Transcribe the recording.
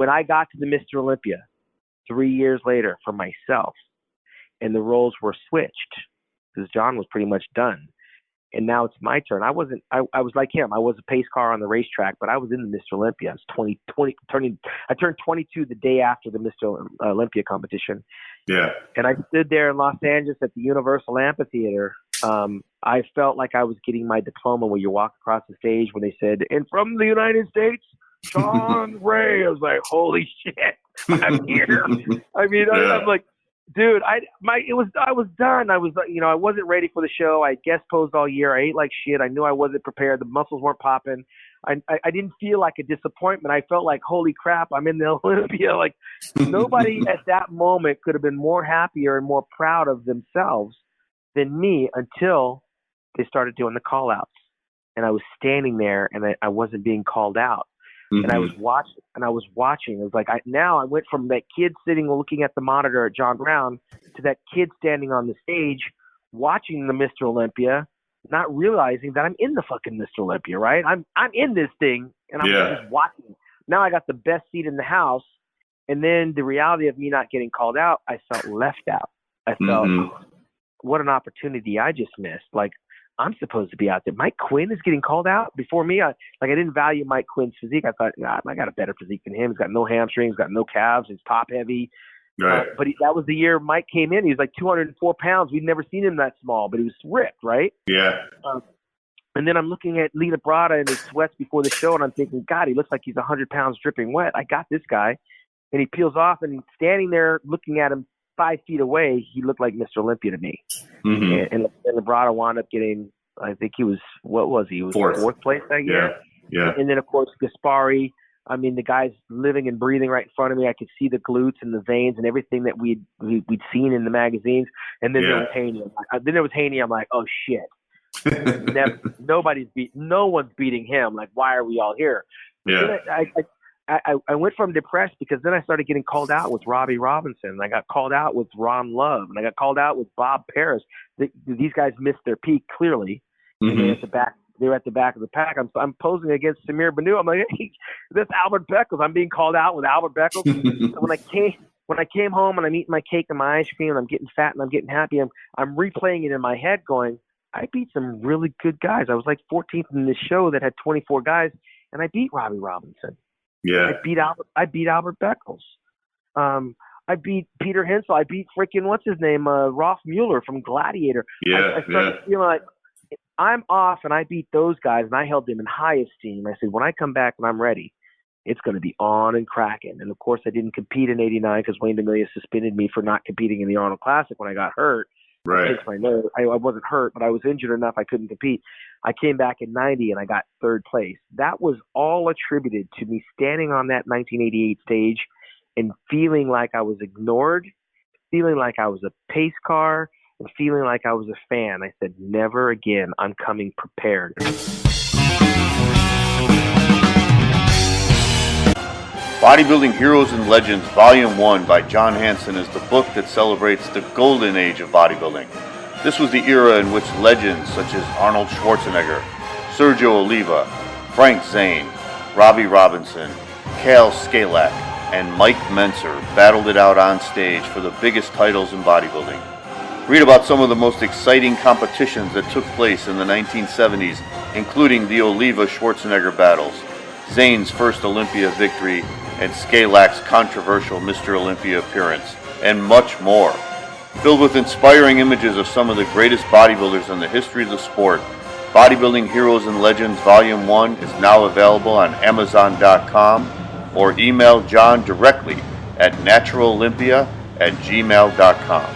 when I got to the Mr. Olympia 3 years later for myself, and the roles were switched because John was pretty much done. And now it's my turn. I was like him. I was a pace car on the racetrack, but I was in the Mr. Olympia. I was I turned 22 the day after the Mr. Olympia competition. Yeah. And I stood there in Los Angeles at the Universal Amphitheater. I felt like I was getting my diploma when you walk across the stage when they said, and from the United States, Shawn Ray. I was like, holy shit, I'm here. I mean, yeah. I'm like, dude, I was done. I was, I wasn't ready for the show. I guest posed all year. I ate like shit. I knew I wasn't prepared. The muscles weren't popping. I didn't feel like a disappointment. I felt like, holy crap, I'm in the Olympia. Like, nobody at that moment could have been more happier and more proud of themselves than me until they started doing the call outs. And I was standing there and I wasn't being called out. Mm-hmm. And I was watching. It was like, I went from that kid sitting looking at the monitor at John Brown to that kid standing on the stage watching the Mr. Olympia, not realizing that I'm in the fucking Mr. Olympia, right? I'm in this thing, and I'm just watching. Now I got the best seat in the house, and then the reality of me not getting called out, I felt left out. I felt, what an opportunity I just missed. Like, I'm supposed to be out there. Mike Quinn is getting called out before me. I didn't value Mike Quinn's physique. I thought, I got a better physique than him. He's got no hamstrings, got no calves. He's top heavy. Right. But that was the year Mike came in. He was like 204 pounds. We'd never seen him that small, but he was ripped, right? Yeah. And then I'm looking at Lee Labrada in his sweats before the show, and I'm thinking, God, he looks like he's 100 pounds dripping wet. I got this guy. And he peels off, and standing there looking at him 5 feet away, he looked like Mr. Olympia to me. Mm-hmm. And Labrada wound up getting, I think he was, what was he? He was fourth place that year. Yeah. And then, of course, Gaspari. I mean, the guy's living and breathing right in front of me. I could see the glutes and the veins and everything that we'd seen in the magazines. And then there was Haney. I'm like, oh shit. No one's beating him. Like, why are we all here? Yeah. I went from depressed because then I started getting called out with Robbie Robinson. And I got called out with Ron Love, and I got called out with Bob Paris. These guys missed their peak clearly. And they're at the back of the pack. I'm posing against Samir Banu. I'm like, hey, this Albert Beckles. I'm being called out with Albert Beckles. So when I came home and I'm eating my cake and my ice cream and I'm getting fat and I'm getting happy, I'm replaying it in my head going, I beat some really good guys. I was like 14th in this show that had 24 guys, and I beat Robbie Robinson. Yeah. I beat Albert Beckles. I beat Peter Hensel. I beat freaking what's his name, Rolf Mueller from Gladiator. I started feeling like I'm off, and I beat those guys, and I held them in high esteem. I said, when I come back and I'm ready, it's going to be on and cracking. And of course, I didn't compete in '89 because Wayne DeMilia suspended me for not competing in the Arnold Classic when I got hurt. Right. I wasn't hurt, but I was injured enough I couldn't compete. I came back in '90 and I got third place. That was all attributed to me standing on that 1988 stage and feeling like I was ignored, feeling like I was a pace car, and feeling like I was a fan. I said, never again. I'm coming prepared. Bodybuilding Heroes and Legends Volume 1 by John Hansen is the book that celebrates the golden age of bodybuilding. This was the era in which legends such as Arnold Schwarzenegger, Sergio Oliva, Frank Zane, Robbie Robinson, Cal Skalak, and Mike Menser battled it out on stage for the biggest titles in bodybuilding. Read about some of the most exciting competitions that took place in the 1970s, including the Oliva-Schwarzenegger battles, Zane's first Olympia victory, and Skalak's controversial Mr. Olympia appearance, and much more. Filled with inspiring images of some of the greatest bodybuilders in the history of the sport, Bodybuilding Heroes and Legends Volume 1 is now available on Amazon.com, or email John directly at naturalolympia@gmail.com.